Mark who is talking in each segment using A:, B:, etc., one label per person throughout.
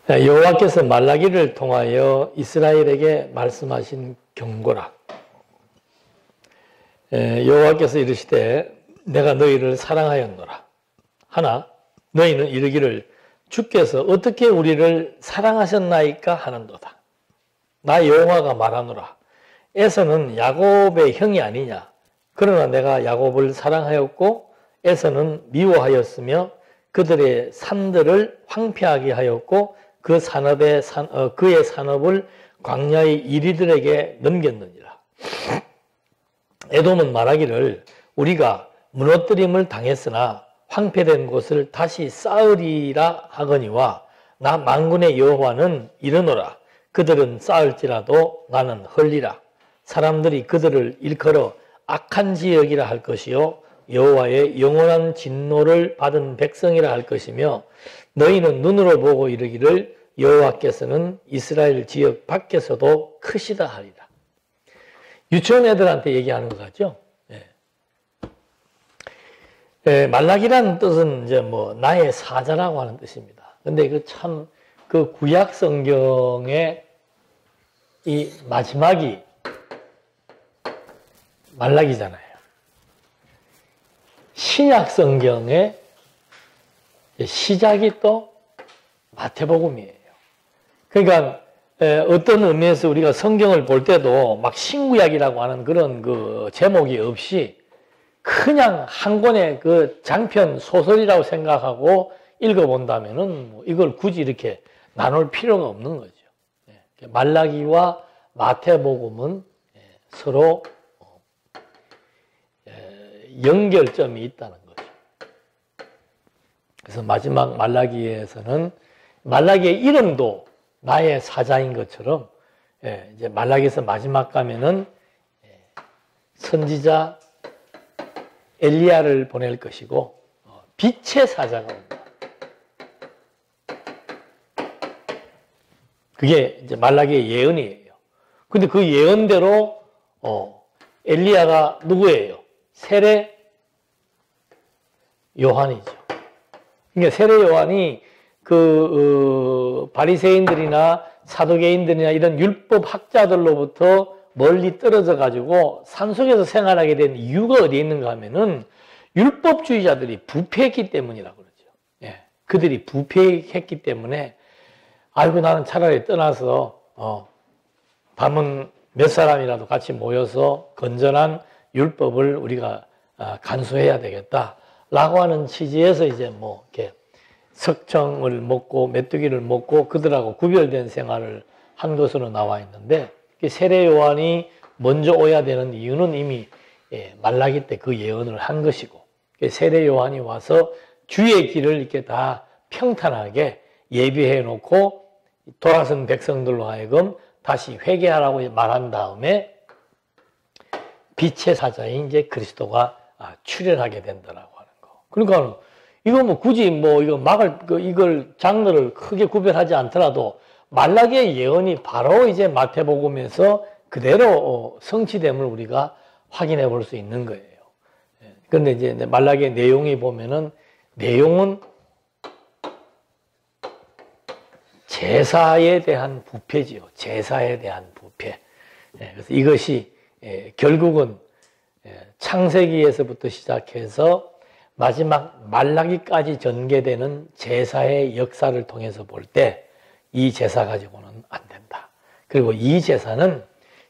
A: 여호와께서 말라기를 통하여 이스라엘에게 말씀하신 경고라. 여호와께서 이르시되 내가 너희를 사랑하였노라. 하나 너희는 이르기를 주께서 어떻게 우리를 사랑하셨나이까 하는도다. 나 여호와가 말하노라. 에서는 야곱의 형이 아니냐. 그러나 내가 야곱을 사랑하였고 에서는 미워하였으며 그들의 산들을 황폐하게 하였고 그 그의 산업을 광야의 이리들에게 넘겼느니라. 에돔은 말하기를 우리가 무너뜨림을 당했으나 황폐된 곳을 다시 쌓으리라 하거니와 나 만군의 여호와는 이르노라. 그들은 쌓을지라도 나는 헐리라. 사람들이 그들을 일컬어 악한 지역이라 할 것이요 여호와의 영원한 진노를 받은 백성이라 할 것이며 너희는 눈으로 보고 이르기를 여호와께서는 이스라엘 지역 밖에서도 크시다 하리라. 유치원 애들한테 얘기하는 것 같죠? 말라기라는 뜻은 이제 나의 사자라고 하는 뜻입니다. 근데 그 구약 성경의 이 마지막이 말라기잖아요. 신약 성경의 시작이 또 마태복음이에요. 그러니까 어떤 의미에서 우리가 성경을 볼 때도 막 신구약이라고 하는 그런 그 제목이 없이 그냥 한 권의 그 장편 소설이라고 생각하고 읽어본다면은 이걸 굳이 이렇게 나눌 필요가 없는 거죠. 말라기와 마태복음은 서로 연결점이 있다는 거죠. 그래서 마지막 말라기에서는 말라기의 이름도 나의 사자인 것처럼 이제 말라기에서 마지막 가면은 선지자 엘리야를 보낼 것이고 빛의 사자가 온다. 그게 이제 말라기의 예언이에요. 근데 그 예언대로 엘리야가 누구예요? 세례 요한이죠. 그러니까 세례 요한이 바리새인들이나 사두개인들이나 이런 율법 학자들로부터 멀리 떨어져 가지고 산속에서 생활하게 된 이유가 어디에 있는가 하면은 율법주의자들이 부패했기 때문이라고 그러죠. 그들이 부패했기 때문에 아이고 나는 차라리 떠나서 밤은 몇 사람이라도 같이 모여서 건전한 율법을 우리가 간수해야 되겠다라고 하는 취지에서 이제 이렇게 석청을 먹고 메뚜기를 먹고 그들하고 구별된 생활을 한 것으로 나와 있는데 세례 요한이 먼저 오야 되는 이유는 이미 말라기 때 그 예언을 한 것이고 세례 요한이 와서 주의 길을 이렇게 다 평탄하게 예비해 놓고 돌아선 백성들로 하여금 다시 회개하라고 말한 다음에 빛의 사자인 이제 그리스도가 출현하게 된다라고 하는 거. 그러니까 이거 굳이 이거 이걸 장르를 크게 구별하지 않더라도 말라기의 예언이 바로 이제 마태복음에서 그대로 성취됨을 우리가 확인해 볼 수 있는 거예요. 그런데 이제 말라기의 내용이 보면은 내용은 제사에 대한 부패지요. 제사에 대한 부패. 그래서 이것이 결국은 창세기에서부터 시작해서 마지막 말라기까지 전개되는 제사의 역사를 통해서 볼 때 이 제사 가지고는 안 된다. 그리고 이 제사는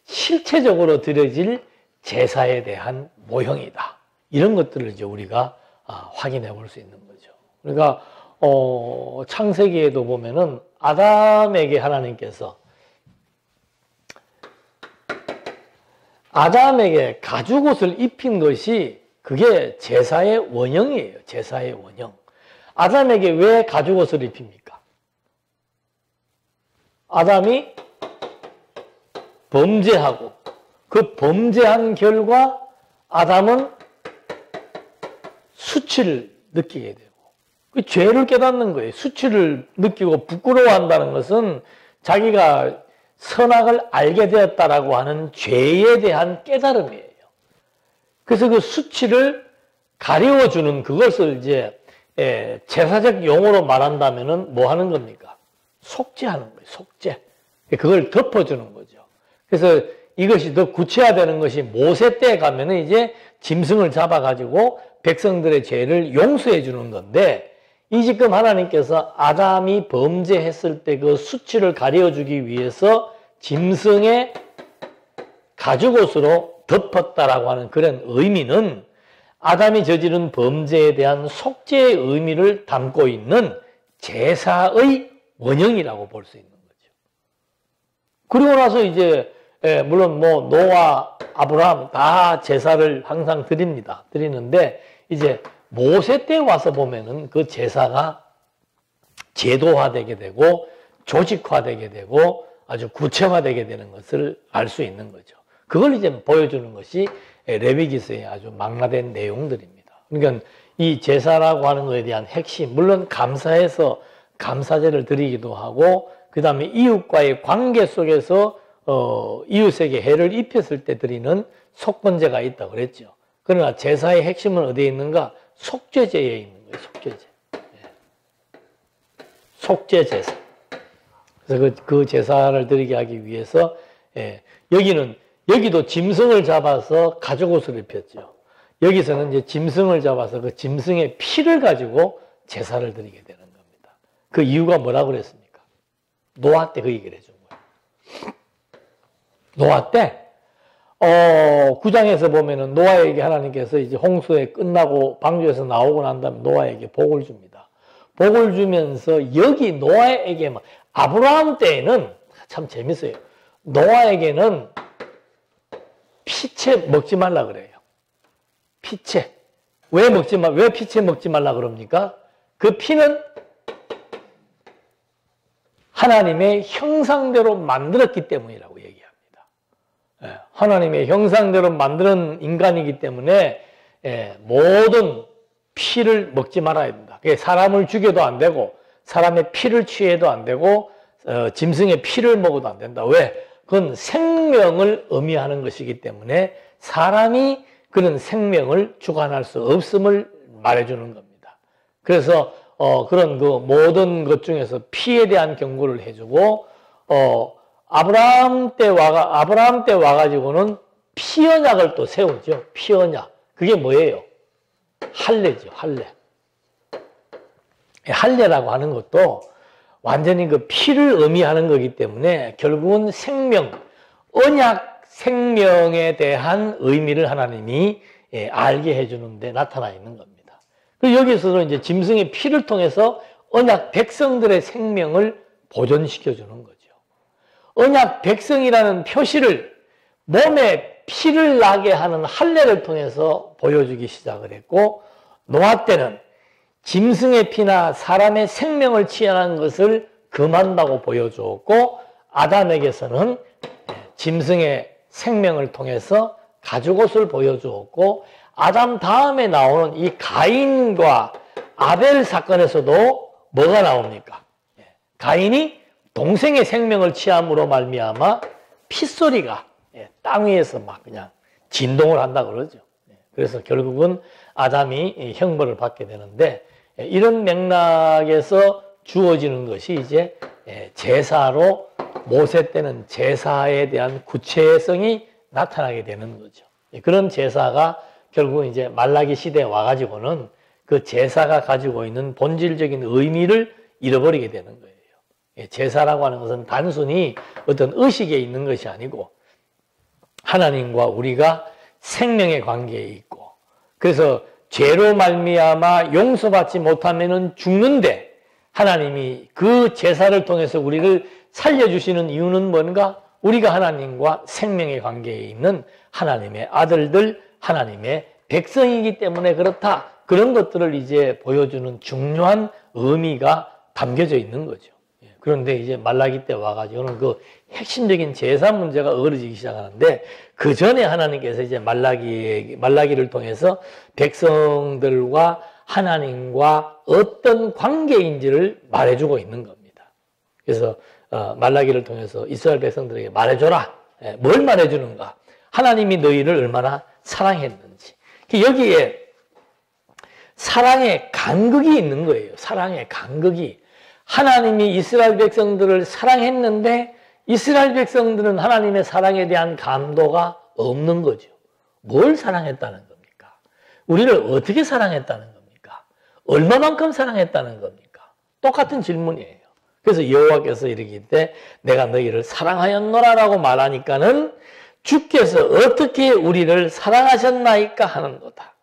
A: 실체적으로 드려질 제사에 대한 모형이다. 이런 것들을 이제 우리가 확인해 볼 수 있는 거죠. 그러니까 창세기에도 보면은 아담에게 하나님께서 아담에게 가죽옷을 입힌 것이 그게 제사의 원형이에요. 제사의 원형. 아담에게 왜 가죽옷을 입힙니까? 아담이 범죄하고 그 범죄한 결과 아담은 수치를 느끼게 되고 그 죄를 깨닫는 거예요. 수치를 느끼고 부끄러워한다는 것은 자기가 선악을 알게 되었다라고 하는 죄에 대한 깨달음이에요. 그래서 그 수치를 가려워주는 그것을 이제 제사적 용어로 말한다면은 뭐 하는 겁니까? 속죄하는 거예요. 속죄. 그걸 덮어주는 거죠. 그래서 이것이 더 구체화되는 것이 모세 때 가면은 이제 짐승을 잡아가지고 백성들의 죄를 용서해 주는 건데, 이 지금 하나님께서 아담이 범죄했을 때 그 수치를 가려주기 위해서 짐승의 가죽옷으로 덮었다라고 하는 그런 의미는 아담이 저지른 범죄에 대한 속죄의 의미를 담고 있는 제사의 원형이라고 볼 수 있는 거죠. 그리고 나서 이제 물론 뭐 노아, 아브라함 다 제사를 항상 드립니다. 드리는데 이제 모세 때 와서 보면은 그 제사가 제도화되게 되고 조직화되게 되고 아주 구체화되게 되는 것을 알 수 있는 거죠. 그걸 이제 보여주는 것이 레위기서의 아주 망라된 내용들입니다. 그러니까 이 제사라고 하는 것에 대한 핵심, 물론 감사해서 감사제를 드리기도 하고, 그 다음에 이웃과의 관계 속에서 이웃에게 해를 입혔을 때 드리는 속건제가 있다고 그랬죠. 그러나 제사의 핵심은 어디에 있는가? 속죄제에 있는 거예요. 속죄제. 속죄제사. 그래서 그 제사를 드리게 하기 위해서 여기도 짐승을 잡아서 가죽옷을 입혔죠. 여기서는 이제 짐승을 잡아서 그 짐승의 피를 가지고 제사를 드리게 되는 겁니다. 그 이유가 뭐라고 그랬습니까? 노아 때 그 얘기를 해준 거예요. 노아 때 9장에서 보면은 노아에게 하나님께서 이제 홍수에 끝나고 방주에서 나오고 난 다음에 노아에게 복을 줍니다. 복을 주면서 여기 노아에게 아브라함 때에는 참 재밌어요. 노아에게는 피채 먹지 말라 그래요. 피채. 왜 피채 먹지 말라 그럽니까? 그 피는 하나님의 형상대로 만들었기 때문이라고 얘기합니다. 하나님의 형상대로 만드는 인간이기 때문에 모든 피를 먹지 말아야 된다. 사람을 죽여도 안 되고 사람의 피를 취해도 안 되고 짐승의 피를 먹어도 안 된다. 왜? 그건 생명을 의미하는 것이기 때문에 사람이 그런 생명을 주관할 수 없음을 말해주는 겁니다. 그래서 그런 그 모든 것 중에서 피에 대한 경고를 해주고 아브라함 때 와가지고는 피언약을 또 세우죠. 피언약. 그게 뭐예요? 할례죠. 할례. 할례라고 하는 것도 완전히 그 피를 의미하는 거기 때문에 결국은 생명, 언약 생명에 대한 의미를 하나님이 알게 해주는 데 나타나 있는 겁니다. 그리고 여기서도 이제 짐승의 피를 통해서 언약 백성들의 생명을 보존시켜주는 거죠. 언약 백성이라는 표시를 몸에 피를 나게 하는 할례를 통해서 보여주기 시작을 했고, 노아 때는 짐승의 피나 사람의 생명을 취하는 것을 금한다고 보여주었고, 아담에게서는 짐승의 생명을 통해서 가죽옷을 보여주었고, 아담 다음에 나오는 이 가인과 아벨 사건에서도 뭐가 나옵니까? 가인이 동생의 생명을 취함으로 말미암아 핏소리가 땅 위에서 막 그냥 진동을 한다 그러죠. 그래서 결국은 아담이 형벌을 받게 되는데, 이런 맥락에서 주어지는 것이 이제 제사로, 모세 때는 제사에 대한 구체성이 나타나게 되는 거죠. 그런 제사가 결국은 이제 말라기 시대에 와가지고는 그 제사가 가지고 있는 본질적인 의미를 잃어버리게 되는 거예요. 제사라고 하는 것은 단순히 어떤 의식에 있는 것이 아니고 하나님과 우리가 생명의 관계에 있고, 그래서 죄로 말미암아 용서받지 못하면은 죽는데 하나님이 그 제사를 통해서 우리를 살려주시는 이유는 뭔가? 우리가 하나님과 생명의 관계에 있는 하나님의 아들들, 하나님의 백성이기 때문에 그렇다. 그런 것들을 이제 보여주는 중요한 의미가 담겨져 있는 거죠. 그런데 이제 말라기 때 와가지고는 그 핵심적인 제사 문제가 어그러지기 시작하는데, 그 전에 하나님께서 이제 말라기를 통해서 백성들과 하나님과 어떤 관계인지를 말해주고 있는 겁니다. 그래서 말라기를 통해서 이스라엘 백성들에게 말해줘라. 뭘 말해주는가? 하나님이 너희를 얼마나 사랑했는지. 여기에 사랑의 간극이 있는 거예요. 사랑의 간극이. 하나님이 이스라엘 백성들을 사랑했는데 이스라엘 백성들은 하나님의 사랑에 대한 감도가 없는 거죠. 뭘 사랑했다는 겁니까? 우리를 어떻게 사랑했다는 겁니까? 얼마만큼 사랑했다는 겁니까? 똑같은 질문이에요. 그래서 여호와께서 이르기때 내가 너희를 사랑하였노라라고 말하니까는 주께서 어떻게 우리를 사랑하셨나이까 하는 거다.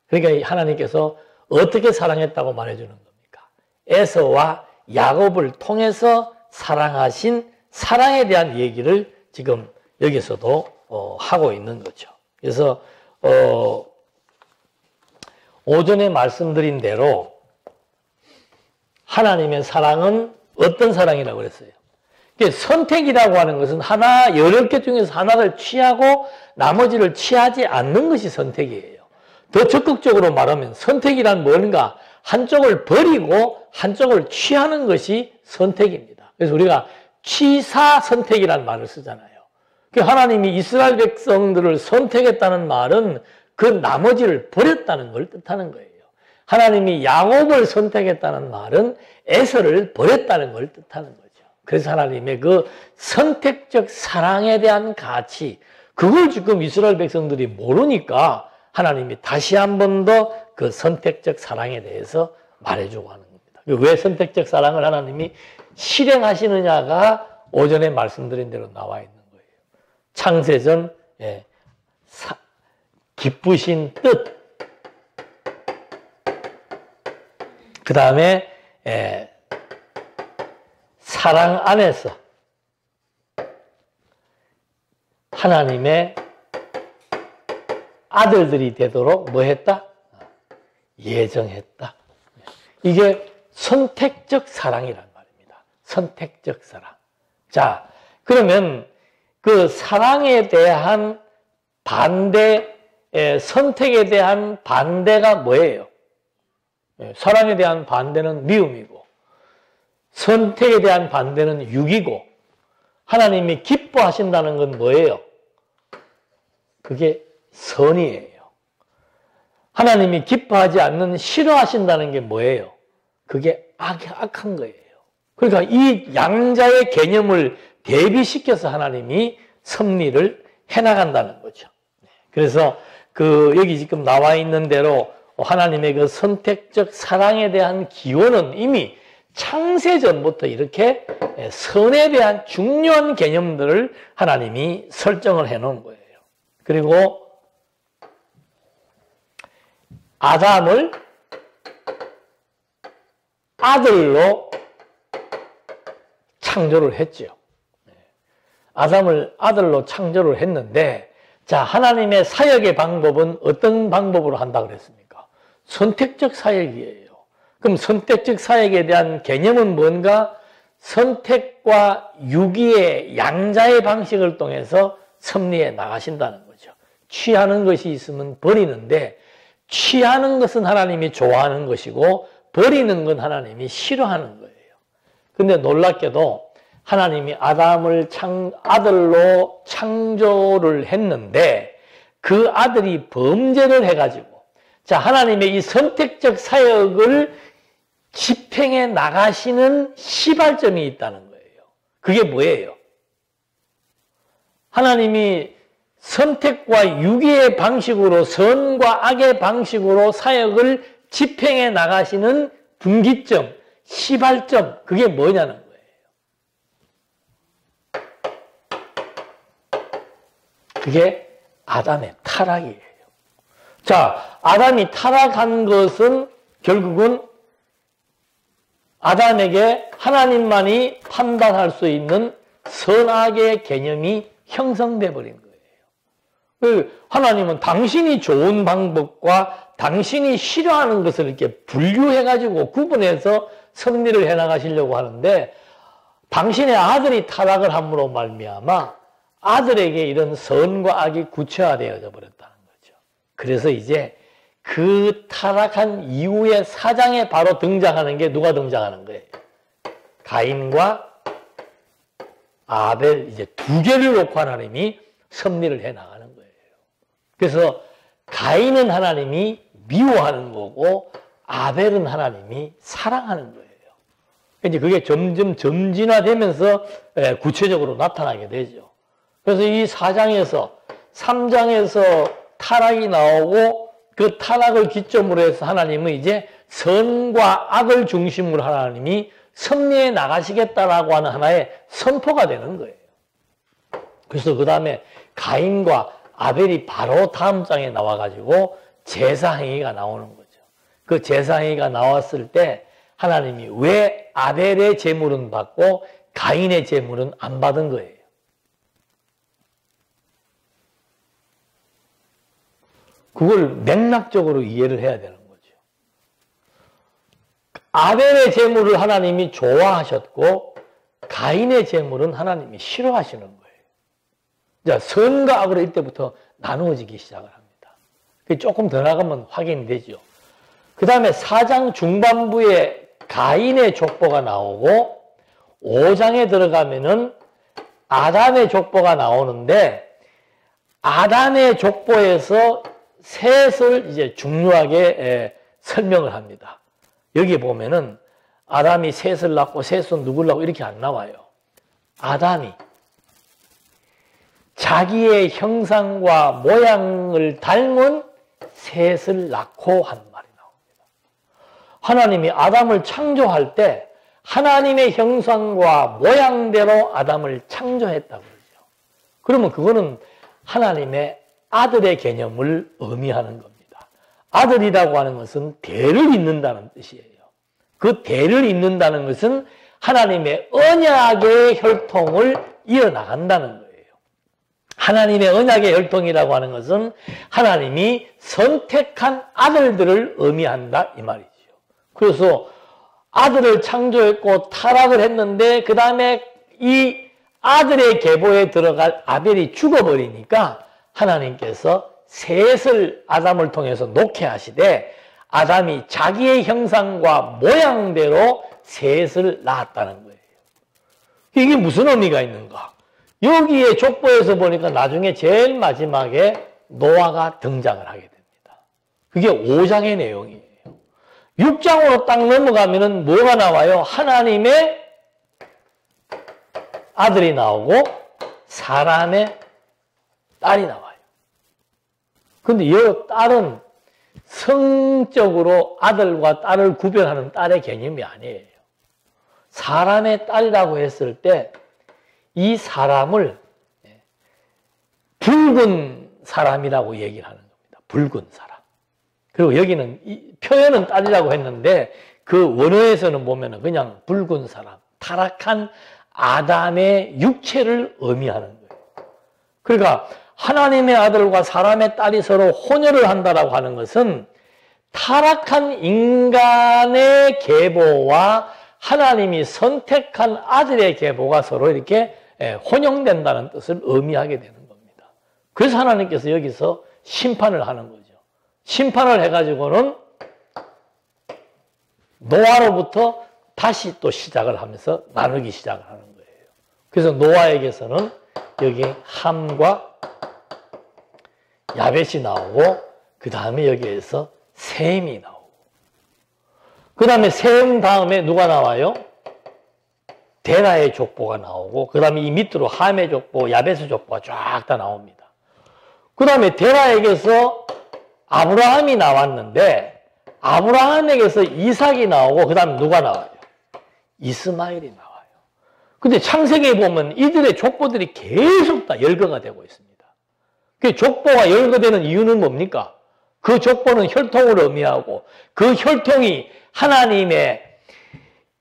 A: 그러니까 하나님께서 어떻게 사랑했다고 말해주는 겁니까? 에서와 야곱을 통해서 사랑하신 사랑에 대한 얘기를 지금 여기서도 하고 있는 거죠. 그래서 오전에 말씀드린 대로 하나님의 사랑은 어떤 사랑이라고 그랬어요? 선택이라고 하는 것은 여러 개 중에서 하나를 취하고 나머지를 취하지 않는 것이 선택이에요. 더 적극적으로 말하면 선택이란 뭔가 한쪽을 버리고 한쪽을 취하는 것이 선택입니다. 그래서 우리가 취사 선택이라는 말을 쓰잖아요. 하나님이 이스라엘 백성들을 선택했다는 말은 그 나머지를 버렸다는 걸 뜻하는 거예요. 하나님이 야곱을 선택했다는 말은 에서를 버렸다는 걸 뜻하는 거죠. 그래서 하나님의 그 선택적 사랑에 대한 가치, 그걸 지금 이스라엘 백성들이 모르니까 하나님이 다시 한 번 더 그 선택적 사랑에 대해서 말해주고 하는 겁니다. 왜 선택적 사랑을 하나님이 실행하시느냐가 오전에 말씀드린 대로 나와 있는 거예요. 창세전 기쁘신 뜻, 그 다음에 사랑 안에서 하나님의 아들들이 되도록 뭐 했다? 예정했다. 이게 선택적 사랑이란 말입니다. 선택적 사랑. 자, 그러면 그 사랑에 대한 반대, 선택에 대한 반대가 뭐예요? 사랑에 대한 반대는 미움이고 선택에 대한 반대는 육이고 하나님이 기뻐하신다는 건 뭐예요? 그게 선이에요. 하나님이 기뻐하지 않는 싫어하신다는 게 뭐예요? 그게 악한 거예요. 그러니까 이 양자의 개념을 대비시켜서 하나님이 섭리를 해나간다는 거죠. 그래서 여기 지금 나와 있는 대로 하나님의 그 선택적 사랑에 대한 기원은 이미 창세전부터 이렇게 선에 대한 중요한 개념들을 하나님이 설정을 해 놓은 거예요. 그리고 아담을 아들로 창조를 했죠. 아담을 아들로 창조를 했는데, 자, 하나님의 사역의 방법은 어떤 방법으로 한다고 그랬습니까? 선택적 사역이에요. 그럼 선택적 사역에 대한 개념은 뭔가? 선택과 유기의 양자의 방식을 통해서 섭리해 나가신다는 거죠. 취하는 것이 있으면 버리는데, 취하는 것은 하나님이 좋아하는 것이고 버리는 건 하나님이 싫어하는 거예요. 근데 놀랍게도 하나님이 아담을 아들로 창조를 했는데 그 아들이 범죄를 해가지고, 자, 하나님의 이 선택적 사역을 집행해 나가시는 시발점이 있다는 거예요. 그게 뭐예요? 하나님이 선택과 유기의 방식으로, 선과 악의 방식으로 사역을 집행해 나가시는 분기점, 시발점, 그게 뭐냐는 거예요. 그게 아담의 타락이에요. 자, 아담이 타락한 것은 결국은 아담에게 하나님만이 판단할 수 있는 선악의 개념이 형성돼 버린 거예요. 하나님은 당신이 좋은 방법과 당신이 싫어하는 것을 이렇게 분류해가지고 구분해서 섭리를 해나가시려고 하는데, 당신의 아들이 타락을 함으로 말미암아 아들에게 이런 선과 악이 구체화되어져 버렸다는 거죠. 그래서 이제 그 타락한 이후의 사장에 바로 등장하는 게 누가 등장하는 거예요? 가인과 아벨, 이제 두 개를 놓고 하나님이 섭리를 해나가는 거예요. 그래서 가인은 하나님이 미워하는 거고 아벨은 하나님이 사랑하는 거예요. 이제 그게 점점 점진화되면서 구체적으로 나타나게 되죠. 그래서 이 4장에서 3장에서 타락이 나오고 그 타락을 기점으로 해서 하나님은 이제 선과 악을 중심으로 하나님이 섭리해 나가시겠다라고 하는 하나의 선포가 되는 거예요. 그래서 그 다음에 가인과 아벨이 바로 다음 장에 나와가지고 제사행위가 나오는 거죠. 그 제사행위가 나왔을 때 하나님이 왜 아벨의 제물은 받고 가인의 제물은 안 받은 거예요. 그걸 맥락적으로 이해를 해야 되는 거죠. 아벨의 제물을 하나님이 좋아하셨고 가인의 제물은 하나님이 싫어하시는 거예요. 자, 선과 악으로 이때부터 나누어지기 시작을 합니다. 조금 더 나가면 확인이 되죠. 그 다음에 4장 중반부에 가인의 족보가 나오고 5장에 들어가면은 아담의 족보가 나오는데 아담의 족보에서 셋을 이제 중요하게 설명을 합니다. 여기 보면은 아담이 셋을 낳고 셋은 누굴 낳고 이렇게 안 나와요. 아담이 자기의 형상과 모양을 닮은 셋을 낳고 한 말이 나옵니다. 하나님이 아담을 창조할 때 하나님의 형상과 모양대로 아담을 창조했다고 그러죠. 그러면 그거는 하나님의 아들의 개념을 의미하는 겁니다. 아들이라고 하는 것은 대를 잇는다는 뜻이에요. 그 대를 잇는다는 것은 하나님의 언약의 혈통을 이어나간다는 거예요. 하나님의 언약의 혈통이라고 하는 것은 하나님이 선택한 아들들을 의미한다 이 말이죠. 그래서 아들을 창조했고 타락을 했는데 그 다음에 이 아들의 계보에 들어갈 아벨이 죽어버리니까 하나님께서 셋을 아담을 통해서 놓게 하시되 아담이 자기의 형상과 모양대로 셋을 낳았다는 거예요. 이게 무슨 의미가 있는가? 여기에 족보에서 보니까 나중에 제일 마지막에 노아가 등장을 하게 됩니다. 그게 5장의 내용이에요. 6장으로 딱 넘어가면은 뭐가 나와요? 하나님의 아들이 나오고 사람의 딸이 나와요. 근데 이 딸은 성적으로 아들과 딸을 구별하는 딸의 개념이 아니에요. 사람의 딸이라고 했을 때 이 사람을 붉은 사람이라고 얘기를 하는 겁니다. 붉은 사람. 그리고 여기는 표현은 딸이라고 했는데 그 원어에서는 보면은 그냥 붉은 사람, 타락한 아담의 육체를 의미하는 거예요. 그러니까 하나님의 아들과 사람의 딸이 서로 혼혈을 한다라고 하는 것은 타락한 인간의 계보와 하나님이 선택한 아들의 계보가 서로 이렇게 혼용된다는 뜻을 의미하게 되는 겁니다. 그래서 하나님께서 여기서 심판을 하는 거죠. 심판을 해가지고는 노아로부터 다시 또 시작을 하면서 나누기 시작을 하는 거예요. 그래서 노아에게서는 여기 함과 야벳이 나오고 그 다음에 여기에서 셈이 나오고 그 다음에 셈 다음에 누가 나와요? 데라의 족보가 나오고 그 다음에 이 밑으로 함의 족보, 야벳의 족보가 쫙 다 나옵니다. 그 다음에 데라에게서 아브라함이 나왔는데 아브라함에게서 이삭이 나오고 그 다음에 누가 나와요? 이스마엘이 나와요. 근데 창세기에 보면 이들의 족보들이 계속 다 열거가 되고 있습니다. 그 족보가 열거되는 이유는 뭡니까? 그 족보는 혈통을 의미하고 그 혈통이 하나님의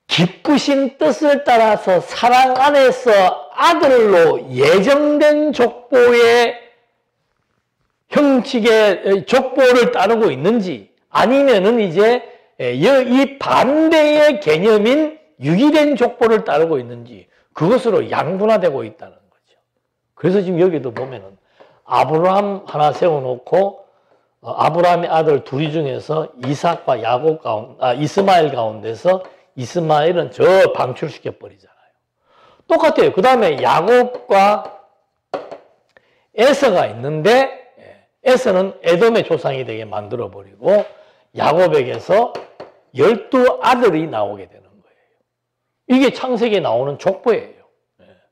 A: 기쁘신 뜻을 따라서 사랑 안에서 아들로 예정된 족보의 형식의 족보를 따르고 있는지 아니면은 이제 이 반대의 개념인 유기된 족보를 따르고 있는지 그것으로 양분화되고 있다는 거죠. 그래서 지금 여기도 보면은 아브라함 하나 세워놓고 아브라함의 아들 둘이 중에서 이삭과 야곱 이스마엘 가운데서 이스마엘은 저 방출시켜 버리잖아요. 똑같아요. 그 다음에 야곱과 에서가 있는데 에서는 에돔의 조상이 되게 만들어 버리고 야곱에게서 12 아들이 나오게 되는 거예요. 이게 창세기에 나오는 족보예요.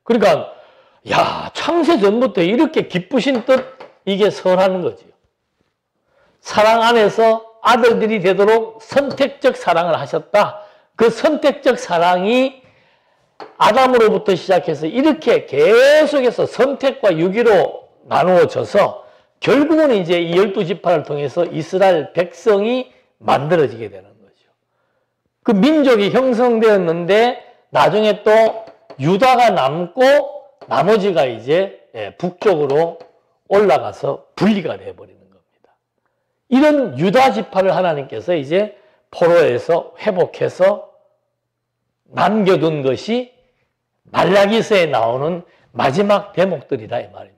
A: 그러니까 야, 창세 전부터 이렇게 기쁘신 뜻 이게 선하는 거지요. 사랑 안에서 아들들이 되도록 선택적 사랑을 하셨다. 그 선택적 사랑이 아담으로부터 시작해서 이렇게 계속해서 선택과 유기로 나누어져서 결국은 이제 이 12지파를 통해서 이스라엘 백성이 만들어지게 되는 거죠. 그 민족이 형성되었는데 나중에 또 유다가 남고 나머지가 이제 북쪽으로 올라가서 분리가 되어버리는 겁니다. 이런 유다 지파를 하나님께서 이제 포로에서 회복해서 남겨둔 것이 말라기서에 나오는 마지막 대목들이다 이 말입니다.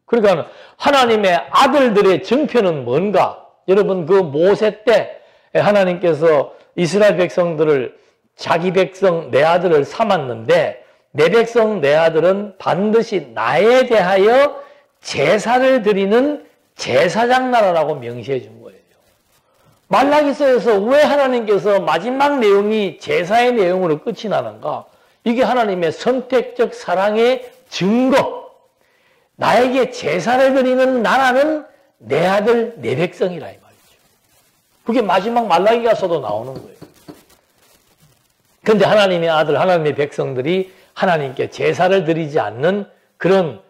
A: 그러니까 하나님의 아들들의 증표는 뭔가? 여러분 그 모세 때 하나님께서 이스라엘 백성들을 자기 백성 내 아들을 삼았는데 내 백성 내 아들은 반드시 나에 대하여 제사를 드리는 제사장 나라라고 명시해 준 거예요. 말라기서에서 왜 하나님께서 마지막 내용이 제사의 내용으로 끝이 나는가? 이게 하나님의 선택적 사랑의 증거. 나에게 제사를 드리는 나라는 내 아들 내 백성이라 이 말이죠. 그게 마지막 말라기가서도 나오는 거예요. 그런데 하나님의 아들 하나님의 백성들이 하나님께 제사를 드리지 않는 그런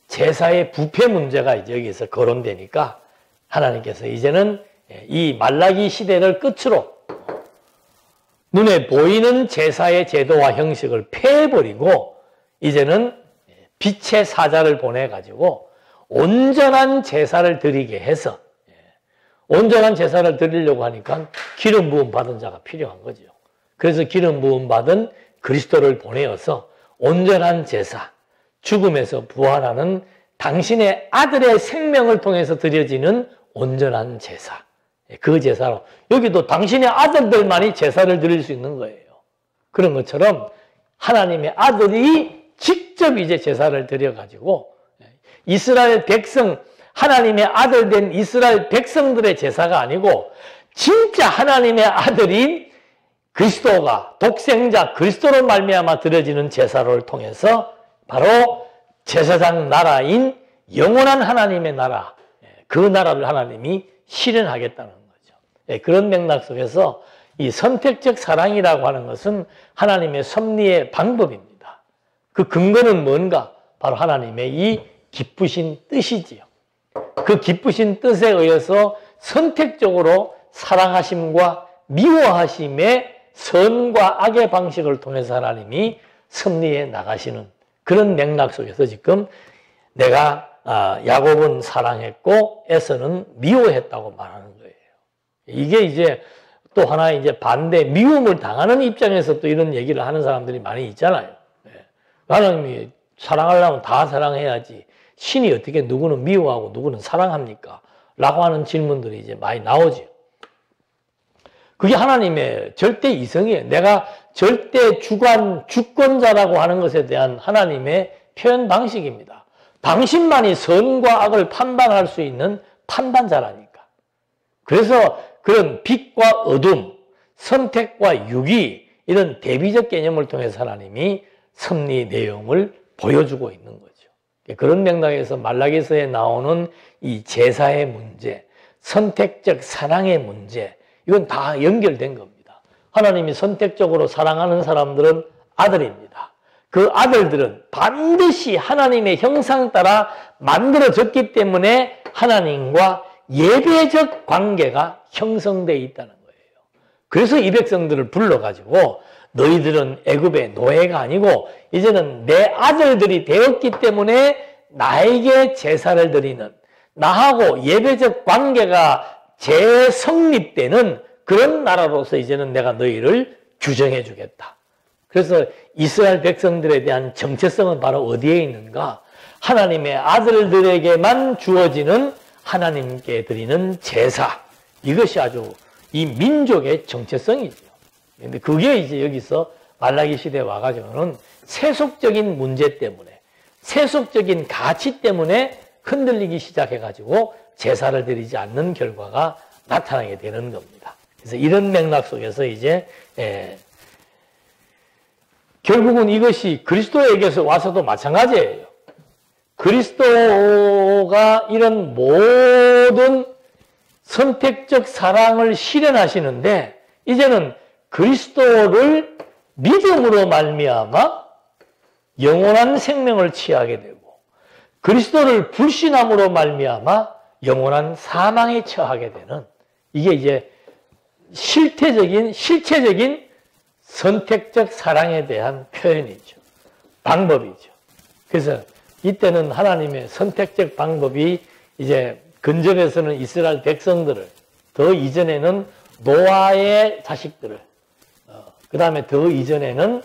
A: 제사의 부패 문제가 이제 여기서 거론되니까 하나님께서 이제는 이 말라기 시대를 끝으로 눈에 보이는 제사의 제도와 형식을 폐해버리고 이제는 빛의 사자를 보내가지고 온전한 제사를 드리게 해서 온전한 제사를 드리려고 하니까 기름 부음 받은 자가 필요한 거죠. 그래서 기름 부음 받은 그리스도를 보내어서 온전한 제사, 죽음에서 부활하는 당신의 아들의 생명을 통해서 드려지는 온전한 제사. 그 제사로 여기도 당신의 아들들만이 제사를 드릴 수 있는 거예요. 그런 것처럼 하나님의 아들이 직접 이제 제사를 드려가지고 이스라엘 백성, 하나님의 아들 된 이스라엘 백성들의 제사가 아니고 진짜 하나님의 아들인 그리스도가 독생자 그리스도로 말미암아 드려지는 제사를 통해서 바로 제사장 나라인 영원한 하나님의 나라, 그 나라를 하나님이 실현하겠다는 거죠. 그런 맥락 속에서 이 선택적 사랑이라고 하는 것은 하나님의 섭리의 방법입니다. 그 근거는 뭔가? 바로 하나님의 이 기쁘신 뜻이지요. 그 기쁘신 뜻에 의해서 선택적으로 사랑하심과 미워하심의 선과 악의 방식을 통해서 하나님이 섭리해 나가시는 그런 맥락 속에서 지금 내가 야곱은 사랑했고 에서는 미워했다고 말하는 거예요. 이게 이제 또 하나 이제 반대 미움을 당하는 입장에서 또 이런 얘기를 하는 사람들이 많이 있잖아요. 하나님이 사랑하려면 다 사랑해야지 신이 어떻게 누구는 미워하고 누구는 사랑합니까? 라고 하는 질문들이 이제 많이 나오죠. 그게 하나님의 절대 이성이에요. 내가 절대 주권자라고 하는 것에 대한 하나님의 표현 방식입니다. 당신만이 선과 악을 판단할 수 있는 판단자라니까. 그래서 그런 빛과 어둠, 선택과 유기 이런 대비적 개념을 통해서 하나님이 섭리 내용을 보여주고 있는 거죠. 그런 맥락에서 말라기서에 나오는 이 제사의 문제, 선택적 사랑의 문제 이건 다 연결된 겁니다. 하나님이 선택적으로 사랑하는 사람들은 아들입니다. 그 아들들은 반드시 하나님의 형상 따라 만들어졌기 때문에 하나님과 예배적 관계가 형성되어 있다는 거예요. 그래서 이 백성들을 불러가지고 너희들은 애굽의 노예가 아니고 이제는 내 아들들이 되었기 때문에 나에게 제사를 드리는 나하고 예배적 관계가 재성립되는 그런 나라로서 이제는 내가 너희를 규정해 주겠다. 그래서 이스라엘 백성들에 대한 정체성은 바로 어디에 있는가? 하나님의 아들들에게만 주어지는 하나님께 드리는 제사. 이것이 아주 이 민족의 정체성이죠. 근데 그게 이제 여기서 말라기 시대에 와가지고는 세속적인 문제 때문에, 세속적인 가치 때문에 흔들리기 시작해가지고 제사를 드리지 않는 결과가 나타나게 되는 겁니다. 그래서 이런 맥락 속에서 이제 결국은 이것이 그리스도에게서 와서도 마찬가지예요. 그리스도가 이런 모든 선택적 사랑을 실현하시는데 이제는 그리스도를 믿음으로 말미암아 영원한 생명을 취하게 되고 그리스도를 불신함으로 말미암아 영원한 사망에 처하게 되는 이게 이제 실체적인 선택적 사랑에 대한 표현이죠. 방법이죠. 그래서 이때는 하나님의 선택적 방법이 이제 근접에서는 이스라엘 백성들을 더 이전에는 노아의 자식들을 그 다음에 더 이전에는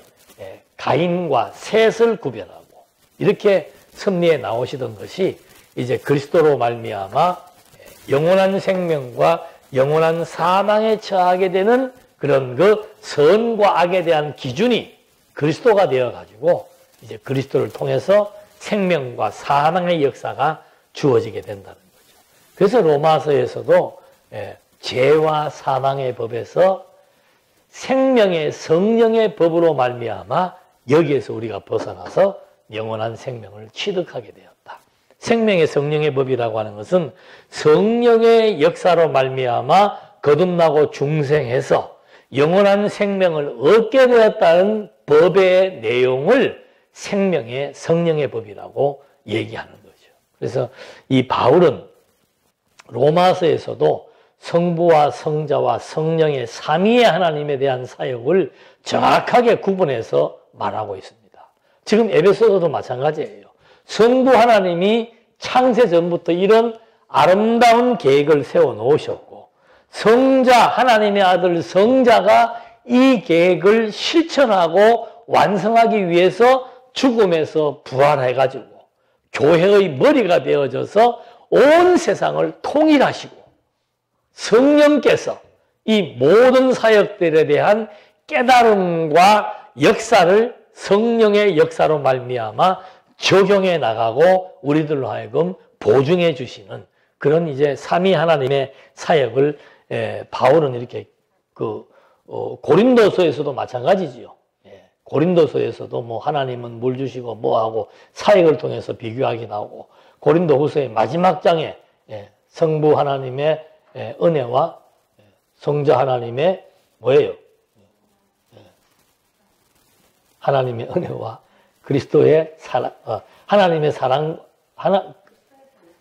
A: 가인과 셋을 구별하고 이렇게 섭리에 나오시던 것이 이제 그리스도로 말미암아 영원한 생명과 영원한 사망에 처하게 되는 그런 그 선과 악에 대한 기준이 그리스도가 되어가지고 이제 그리스도를 통해서 생명과 사망의 역사가 주어지게 된다는 거죠. 그래서 로마서에서도 죄와 사망의 법에서 생명의 성령의 법으로 말미암아 여기에서 우리가 벗어나서 영원한 생명을 취득하게 되었다. 생명의 성령의 법이라고 하는 것은 성령의 역사로 말미암아 거듭나고 중생해서 영원한 생명을 얻게 되었다는 법의 내용을 생명의 성령의 법이라고 얘기하는 거죠. 그래서 이 바울은 로마서에서도 성부와 성자와 성령의 삼위의 하나님에 대한 사역을 정확하게 구분해서 말하고 있습니다. 지금 에베소서도 마찬가지예요. 성부 하나님이 창세 전부터 이런 아름다운 계획을 세워 놓으셨고 성자 하나님의 아들 성자가 이 계획을 실천하고 완성하기 위해서 죽음에서 부활해가지고 교회의 머리가 되어져서 온 세상을 통일하시고 성령께서 이 모든 사역들에 대한 깨달음과 역사를 성령의 역사로 말미암아 적용해 나가고 우리들로 하여금 보증해 주시는 그런 이제 삼위 하나님의 사역을 바울은 이렇게 고린도서에서도 마찬가지지요. 고린도서에서도 뭐 하나님은 물 주시고 뭐하고 사역을 통해서 비교하게 나오고 고린도후서의 마지막 장에 성부 하나님의 은혜와 성자 하나님의 뭐예요? 하나님의 은혜와 그리스도의 사랑, 하나님의 사랑,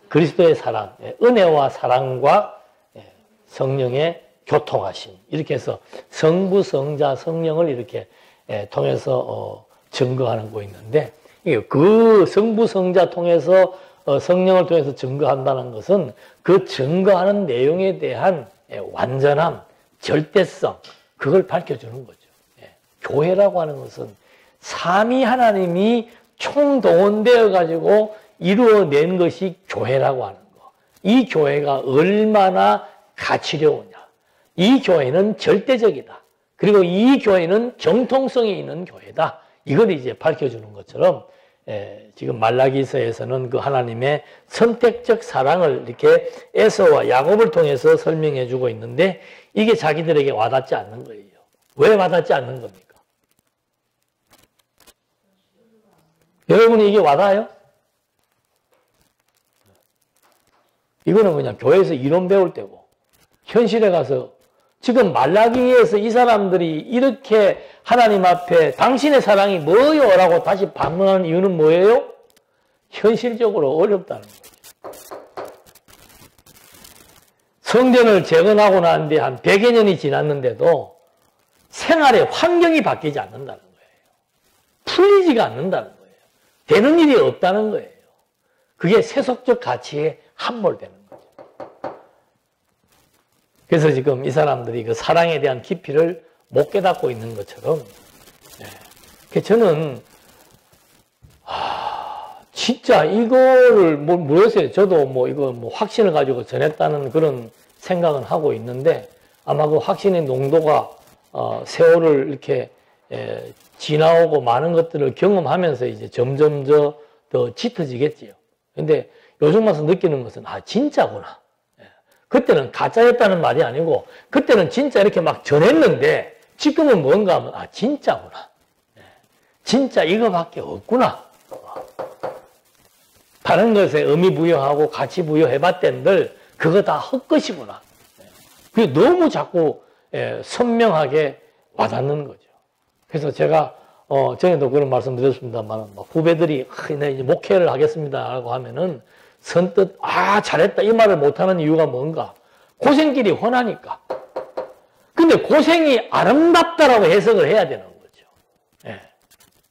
A: 그리스도의 사랑, 은혜와 사랑과 성령의 교통하심. 이렇게 해서 성부, 성자, 성령을 이렇게 통해서 증거하는 거 있는데, 그 성부, 성자 통해서 성령을 통해서 증거한다는 것은 그 증거하는 내용에 대한 완전함, 절대성, 그걸 밝혀주는 거죠. 교회라고 하는 것은 삼위 하나님이 총동원되어 가지고 이루어낸 것이 교회라고 하는 거. 이 교회가 얼마나 가치려우냐. 이 교회는 절대적이다. 그리고 이 교회는 정통성이 있는 교회다. 이걸 이제 밝혀주는 것처럼 지금 말라기서에서는 그 하나님의 선택적 사랑을 이렇게 에서와 야곱을 통해서 설명해 주고 있는데 이게 자기들에게 와닿지 않는 거예요. 왜 와닿지 않는 겁니까? 여러분이 이게 와닿아요? 이거는 그냥 교회에서 이론 배울 때고 현실에 가서 지금 말라기에서 이 사람들이 이렇게 하나님 앞에 당신의 사랑이 뭐요? 라고 다시 반문하는 이유는 뭐예요? 현실적으로 어렵다는 거죠. 성전을 재건하고 난 뒤에 한 100여 년이 지났는데도 생활의 환경이 바뀌지 않는다는 거예요. 풀리지가 않는다는 거예요. 되는 일이 없다는 거예요. 그게 세속적 가치에 함몰되는 거죠. 그래서 지금 이 사람들이 그 사랑에 대한 깊이를 못 깨닫고 있는 것처럼, 저는, 진짜 이거를 모르겠어요. 저도 이거 확신을 가지고 전했다는 그런 생각은 하고 있는데, 아마 그 확신의 농도가, 세월을 이렇게, 지나오고 많은 것들을 경험하면서 이제 점점 더 짙어지겠지요. 근데 요즘 와서 느끼는 것은, 진짜구나. 그때는 가짜였다는 말이 아니고, 그때는 진짜 이렇게 막 전했는데, 지금은 뭔가 하면, 진짜구나. 진짜 이거밖에 없구나. 다른 것에 의미 부여하고 가치 부여해봤던들 그거 다 헛것이구나. 그게 너무 자꾸 선명하게 와닿는 거죠. 그래서 제가 전에도 그런 말씀 드렸습니다만 후배들이 나 이제 목회를 하겠습니다라고 하면은 선뜻 잘했다 이 말을 못하는 이유가 뭔가? 고생길이 훤하니까. 근데 고생이 아름답다라고 해석을 해야 되는 거죠.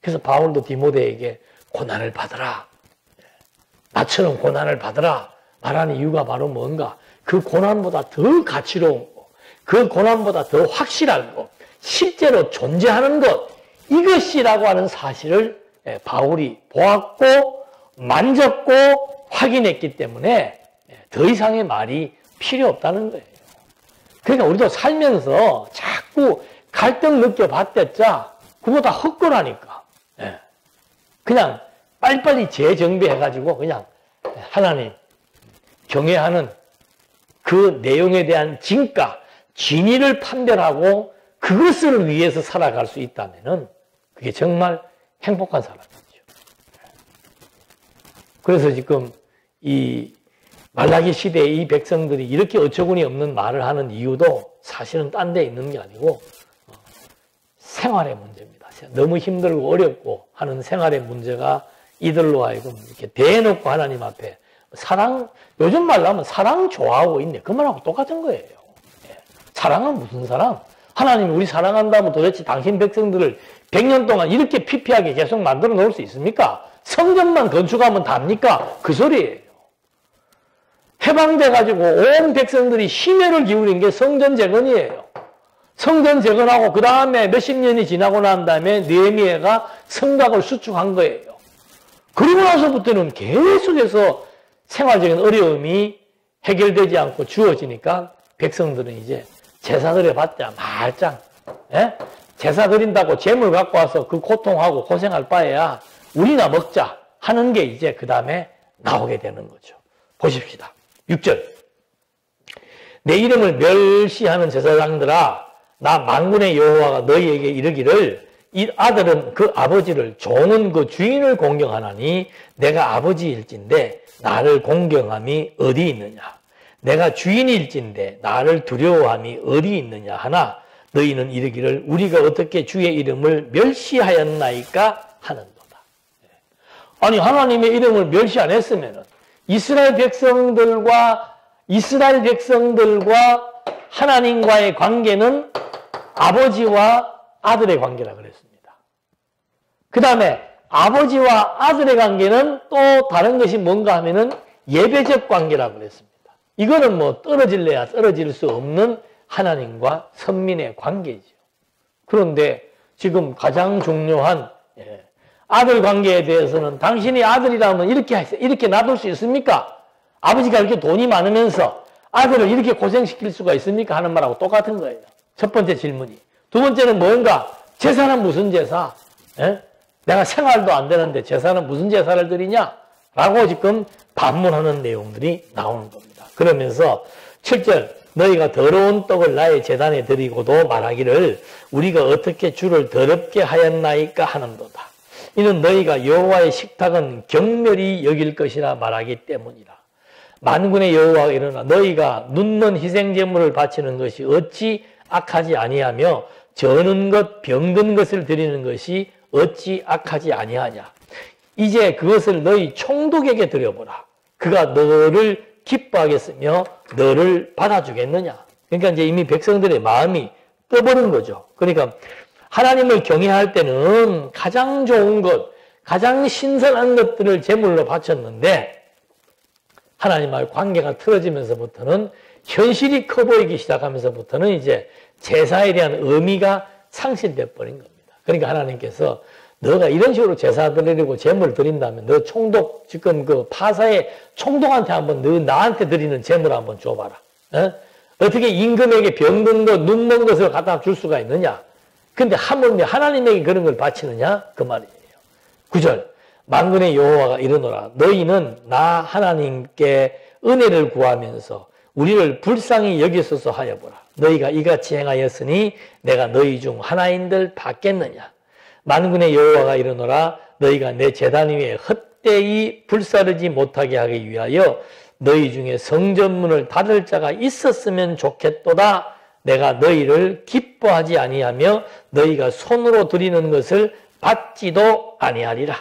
A: 그래서 바울도 디모데에게 고난을 받으라. 나처럼 고난을 받으라 말하는 이유가 바로 뭔가? 그 고난보다 더 가치로운 거, 그 고난보다 더 확실한 거, 실제로 존재하는 것, 이것이라고 하는 사실을 바울이 보았고 만졌고 확인했기 때문에 더 이상의 말이 필요 없다는 거예요. 그러니까 우리도 살면서 자꾸 갈등 느껴봤댔자 그거 다 헛거라니까. 그냥 빨리빨리 재정비해가지고 그냥 하나님 경외하는 그 내용에 대한 진가, 진위를 판별하고 그것을 위해서 살아갈 수 있다면은 그게 정말 행복한 사람이죠. 그래서 지금 이 말라기 시대의 이 백성들이 이렇게 어처구니 없는 말을 하는 이유도 사실은 딴 데 있는 게 아니고 생활의 문제입니다. 너무 힘들고 어렵고 하는 생활의 문제가 이들로 하여금 이렇게 대놓고 하나님 앞에 요즘 말로 하면 사랑 좋아하고 있네. 그 말하고 똑같은 거예요. 사랑은 무슨 사랑? 하나님이 우리 사랑한다면 도대체 당신 백성들을 100년 동안 이렇게 피폐하게 계속 만들어 놓을 수 있습니까? 성전만 건축하면 답니까? 그 소리예요. 해방돼가지고 온 백성들이 심혈을 기울인 게 성전 재건이에요. 성전 재건하고 그 다음에 몇십 년이 지나고 난 다음에 느헤미야가 성곽을 수축한 거예요. 그리고 나서부터는 계속해서 생활적인 어려움이 해결되지 않고 주어지니까 백성들은 이제 제사 드려봤자 말짱. 제사 드린다고 재물 갖고 와서 그 고통하고 고생할 바에야 우리나 먹자 하는 게 이제 그 다음에 나오게 되는 거죠. 보십시다. 6절. 내 이름을 멸시하는 제사장들아, 나 만군의 여호와가 너희에게 이르기를 이 아들은 그 아버지를, 종은 그 주인을 공경하나니 내가 아버지일진데 나를 공경함이 어디 있느냐? 내가 주인일진데 나를 두려워함이 어디 있느냐 하나 너희는 이르기를 우리가 어떻게 주의 이름을 멸시하였나이까 하는도다. 아니 하나님의 이름을 멸시 안 했으면 이스라엘 백성들과 하나님과의 관계는 아버지와 아들의 관계라 그랬습니다. 그 다음에 아버지와 아들의 관계는 또 다른 것이 뭔가 하면은 예배적 관계라 그랬습니다. 이거는 뭐 떨어질래야 떨어질 수 없는 하나님과 선민의 관계죠. 그런데 지금 가장 중요한 아들 관계에 대해서는 당신이 아들이라면 이렇게 놔둘 수 있습니까? 아버지가 이렇게 돈이 많으면서 아들을 이렇게 고생시킬 수가 있습니까? 하는 말하고 똑같은 거예요. 첫 번째 질문이. 두 번째는 뭔가? 제사는 무슨 제사? 내가 생활도 안 되는데 제사는 무슨 제사를 드리냐? 라고 지금 반문하는 내용들이 나오는 겁니다. 그러면서 7절 너희가 더러운 떡을 나의 제단에 드리고도 말하기를 우리가 어떻게 주를 더럽게 하였나이까 하는도다. 이는 너희가 여호와의 식탁은 경멸히 여길 것이라 말하기 때문이라. 만군의 여호와가 이르나 너희가 눈먼 희생제물을 바치는 것이 어찌 악하지 아니하며 저는 것 병든 것을 드리는 것이 어찌 악하지 아니하냐. 이제 그것을 너희 총독에게 드려보라. 그가 너를 기뻐하겠으며 너를 받아주겠느냐. 그러니까 이제 이미 백성들의 마음이 떠버린 거죠. 그러니까 하나님을 경외할 때는 가장 좋은 것, 가장 신선한 것들을 제물로 바쳤는데 하나님과의 관계가 틀어지면서부터는 현실이 커 보이기 시작하면서부터는 이제 제사에 대한 의미가 상실돼 버린 겁니다. 그러니까 하나님께서 너가 이런 식으로 제사 드리려고 제물 드린다면 너 총독, 지금 그 파사의 총독한테 한번 너 나한테 드리는 제물 한번 줘봐라. 어떻게 임금에게 병든 것, 눈먼 것을 갖다 줄 수가 있느냐? 근데 하물며 하나님에게 그런 걸 바치느냐? 그 말이에요. 9절. 만군의 여호와가 이르노라. 너희는 나 하나님께 은혜를 구하면서 우리를 불쌍히 여기소서 하여보라. 너희가 이같이 행하였으니 내가 너희 중 하나인들 받겠느냐? 만군의 여호와가 이르노라 너희가 내 제단 위에 헛되이 불사르지 못하게 하기 위하여 너희 중에 성전문을 닫을 자가 있었으면 좋겠도다. 내가 너희를 기뻐하지 아니하며 너희가 손으로 드리는 것을 받지도 아니하리라.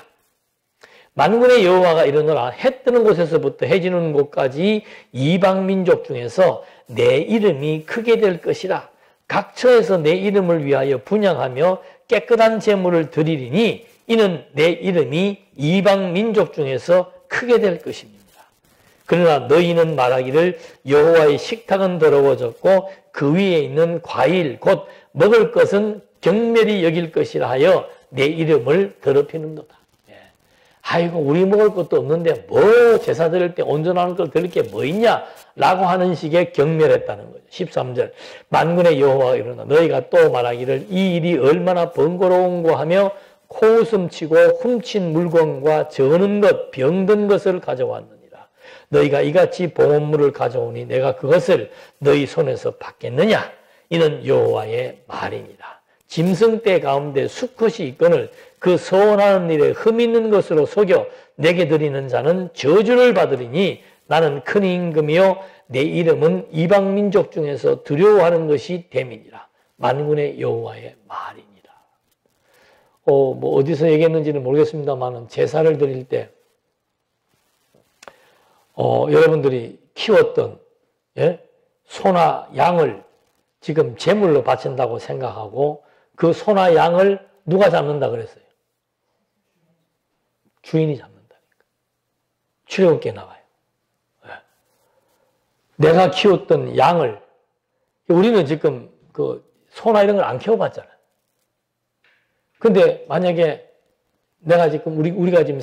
A: 만군의 여호와가 이르노라 해 뜨는 곳에서부터 해 지는 곳까지 이방 민족 중에서 내 이름이 크게 될 것이라. 각 처에서 내 이름을 위하여 분향하며 깨끗한 제물을 드리리니 이는 내 이름이 이방 민족 중에서 크게 될 것입니다. 그러나 너희는 말하기를 여호와의 식탁은 더러워졌고 그 위에 있는 과일 곧 먹을 것은 경멸히 여길 것이라 하여 내 이름을 더럽히는도다. 아이고 우리 먹을 것도 없는데 뭐 제사 드릴 때 온전한 걸 드릴 게 뭐 있냐 라고 하는 식의 경멸했다는 거죠. 13절 만군의 여호와가 이르노라 너희가 또 말하기를 이 일이 얼마나 번거로운고 하며 코웃음 치고 훔친 물건과 저는 것 병든 것을 가져왔느니라. 너희가 이같이 봉헌물을 가져오니 내가 그것을 너희 손에서 받겠느냐. 이는 여호와의 말이니라. 짐승떼 가운데 수컷이 있거늘 그 서원하는 일에 흠 있는 것으로 속여 내게 드리는 자는 저주를 받으리니 나는 큰 임금이요 내 이름은 이방 민족 중에서 두려워하는 것이 됨이니라. 만군의 여호와의 말이니라. 뭐 어디서 얘기했는지는 모르겠습니다만 제사를 드릴 때 여러분들이 키웠던 소나 양을 지금 제물로 바친다고 생각하고 그 소나 양을 누가 잡는다 그랬어요? 주인이 잡는다니까. 출애굽기에 나와요. 내가 키웠던 양을 우리는 지금 그 소나 이런 걸 안 키워봤잖아요. 근데 만약에 내가 지금 우리가 지금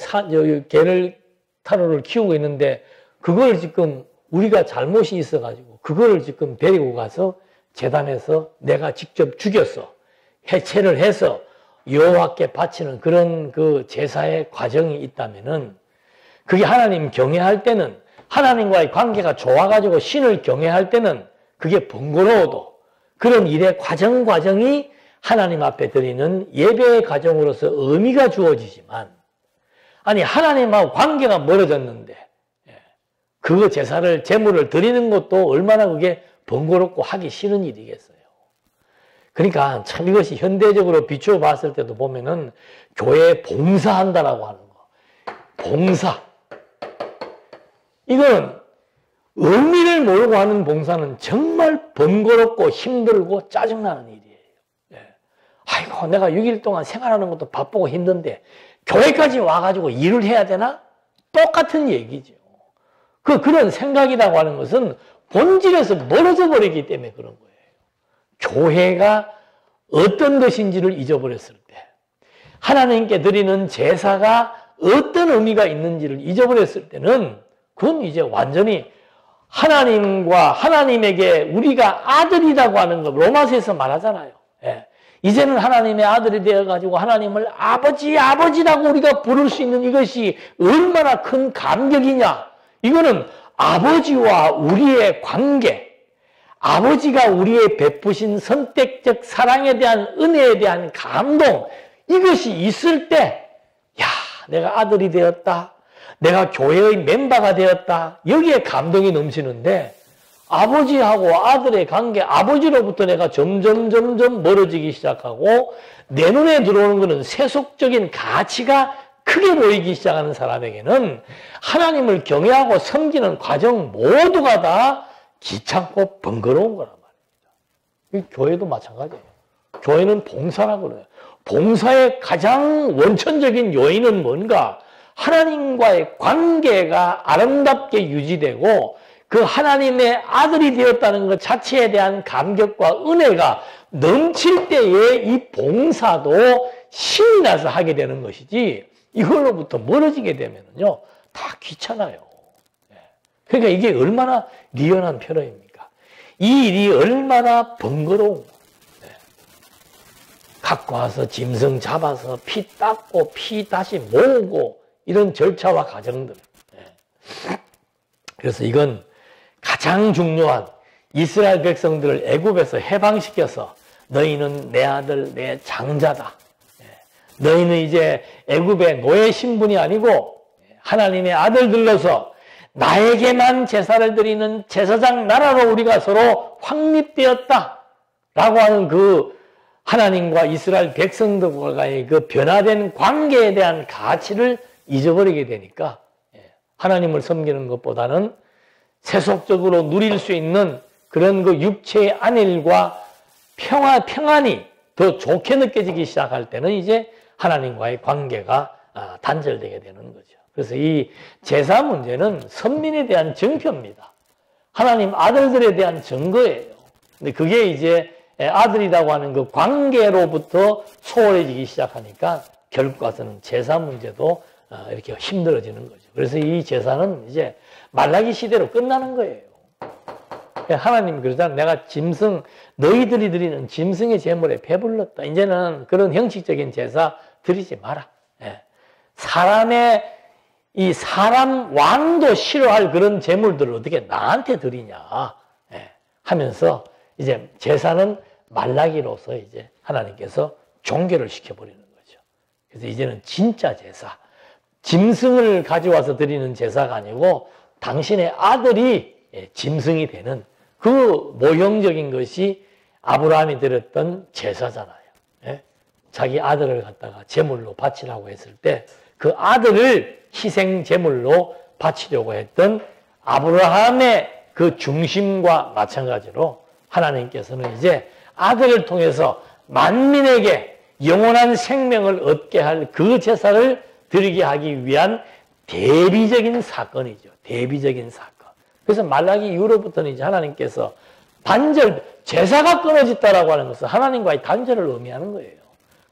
A: 개를 타로를 키우고 있는데 그걸 지금 우리가 잘못이 있어가지고 그거를 지금 데리고 가서 제단에서 내가 직접 죽였어. 해체를 해서 여호와께 바치는 그런 그 제사의 과정이 있다면은 그게 하나님 경외할 때는 하나님과의 관계가 좋아가지고 신을 경외할 때는 그게 번거로워도 그런 일의 과정이 하나님 앞에 드리는 예배의 과정으로서 의미가 주어지지만 아니 하나님하고 관계가 멀어졌는데 그 제사를 제물을 드리는 것도 얼마나 그게 번거롭고 하기 싫은 일이겠어요. 그러니까 참 이것이 현대적으로 비추어 봤을 때도 보면은 교회에 봉사한다라고 하는 거. 봉사. 이건 의미를 모르고 하는 봉사는 정말 번거롭고 힘들고 짜증나는 일이에요. 아이고 내가 6일 동안 생활하는 것도 바쁘고 힘든데 교회까지 와가지고 일을 해야 되나? 똑같은 얘기죠. 그런 생각이라고 하는 것은 본질에서 멀어져 버리기 때문에 그런 거예요. 교회가 어떤 것인지를 잊어버렸을 때 하나님께 드리는 제사가 어떤 의미가 있는지를 잊어버렸을 때는 그건 이제 완전히 하나님과 하나님에게 우리가 아들이라고 하는 거 로마서에서 말하잖아요. 이제는 하나님의 아들이 되어가지고 하나님을 아버지라고 우리가 부를 수 있는 이것이 얼마나 큰 감격이냐. 이거는 아버지와 우리의 관계, 아버지가 우리의 베푸신 선택적 사랑에 대한 은혜에 대한 감동, 이것이 있을 때, 야, 내가 아들이 되었다. 내가 교회의 멤버가 되었다. 여기에 감동이 넘치는데 아버지하고 아들의 관계, 아버지로부터 내가 점점 멀어지기 시작하고 내 눈에 들어오는 것은 세속적인 가치가 크게 보이기 시작하는 사람에게는 하나님을 경외하고 섬기는 과정 모두가 다 귀찮고 번거로운 거란 말입니다. 교회도 마찬가지예요. 교회는 봉사라고 그래요. 봉사의 가장 원천적인 요인은 뭔가? 하나님과의 관계가 아름답게 유지되고 그 하나님의 아들이 되었다는 것 자체에 대한 감격과 은혜가 넘칠 때에 이 봉사도 신이 나서 하게 되는 것이지 이걸로부터 멀어지게 되면요 다 귀찮아요. 그러니까 이게 얼마나 리얼한 표현입니까? 이 일이 얼마나 번거로운 거예요. 갖고 와서 짐승 잡아서 피 닦고 피 다시 모으고 이런 절차와 과정들. 그래서 이건 가장 중요한 이스라엘 백성들을 애굽에서 해방시켜서 너희는 내 아들 내 장자다. 너희는 이제 애굽의 노예 신분이 아니고 하나님의 아들들로서 나에게만 제사를 드리는 제사장 나라로 우리가 서로 확립되었다 라고 하는 그 하나님과 이스라엘 백성들과의 그 변화된 관계에 대한 가치를 잊어버리게 되니까 하나님을 섬기는 것보다는 세속적으로 누릴 수 있는 그런 그 육체의 안일과 평안이 더 좋게 느껴지기 시작할 때는 이제 하나님과의 관계가 단절되게 되는 거죠. 그래서 이 제사 문제는 선민에 대한 증표입니다. 하나님 아들들에 대한 증거예요. 근데 그게 이제 아들이라고 하는 그 관계로부터 소홀해지기 시작하니까 결국 가서는 제사 문제도 이렇게 힘들어지는 거죠. 그래서 이 제사는 이제 말라기 시대로 끝나는 거예요. 하나님이 그러잖아요. 내가 짐승, 너희들이 드리는 짐승의 제물에 배불렀다. 이제는 그런 형식적인 제사 드리지 마라. 사람 왕도 싫어할 그런 제물들을 어떻게 나한테 드리냐 하면서 이제 제사는 말라기로서 이제 하나님께서 종결을 시켜버리는 거죠. 그래서 이제는 진짜 제사, 짐승을 가져와서 드리는 제사가 아니고 당신의 아들이 짐승이 되는 그 모형적인 것이 아브라함이 드렸던 제사잖아요. 자기 아들을 갖다가 제물로 바치라고 했을 때 그 아들을 희생 제물로 바치려고 했던 아브라함의 그 중심과 마찬가지로 하나님께서는 이제 아들을 통해서 만민에게 영원한 생명을 얻게 할 그 제사를 드리게 하기 위한 대비적인 사건이죠. 대비적인 사건. 그래서 말라기 이후로부터는 이제 하나님께서 제사가 끊어졌다라고 하는 것은 하나님과의 단절을 의미하는 거예요.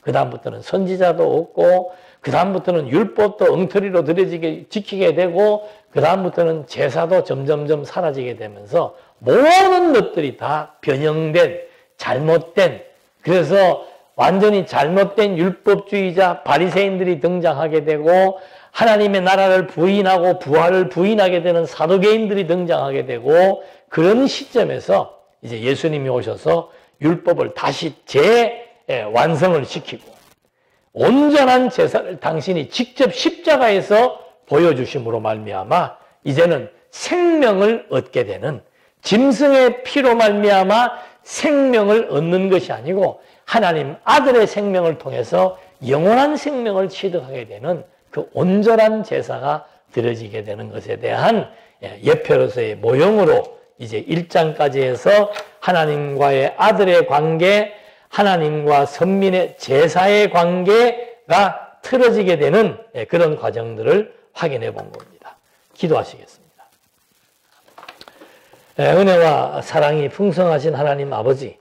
A: 그 다음부터는 선지자도 없고, 그 다음부터는 율법도 엉터리로 지키게 되고, 그 다음부터는 제사도 점점점 사라지게 되면서 모든 것들이 다 변형된, 잘못된, 그래서 완전히 잘못된 율법주의자 바리새인들이 등장하게 되고, 하나님의 나라를 부인하고 부활을 부인하게 되는 사도개인들이 등장하게 되고, 그런 시점에서 이제 예수님이 오셔서 율법을 다시 완성을 시키고 온전한 제사를 당신이 직접 십자가에서 보여주심으로 말미암아 이제는 생명을 얻게 되는, 짐승의 피로 말미암아 생명을 얻는 것이 아니고 하나님 아들의 생명을 통해서 영원한 생명을 취득하게 되는 그 온전한 제사가 드려지게 되는 것에 대한 예표로서의 모형으로 이제 1장까지 해서 하나님과의 아들의 관계, 하나님과 선민의 제사의 관계가 틀어지게 되는 그런 과정들을 확인해 본 겁니다. 기도하시겠습니다. 은혜와 사랑이 풍성하신 하나님 아버지,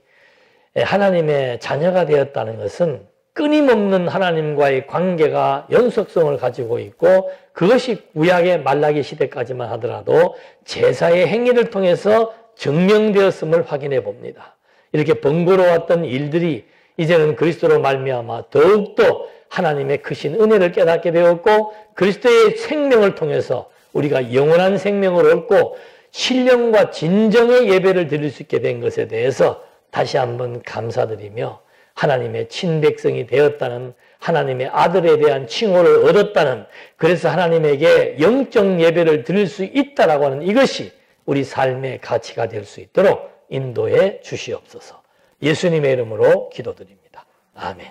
A: 하나님의 자녀가 되었다는 것은 끊임없는 하나님과의 관계가 연속성을 가지고 있고, 그것이 구약의 말라기 시대까지만 하더라도 제사의 행위를 통해서 증명되었음을 확인해 봅니다. 이렇게 번거로웠던 일들이 이제는 그리스도로 말미암아 더욱더 하나님의 크신 은혜를 깨닫게 되었고, 그리스도의 생명을 통해서 우리가 영원한 생명을 얻고 신령과 진정의 예배를 드릴 수 있게 된 것에 대해서 다시 한번 감사드리며, 하나님의 친백성이 되었다는, 하나님의 아들에 대한 칭호를 얻었다는, 그래서 하나님에게 영적 예배를 드릴 수 있다라고 하는 이것이 우리 삶의 가치가 될 수 있도록 인도해 주시옵소서. 예수님의 이름으로 기도드립니다. 아멘.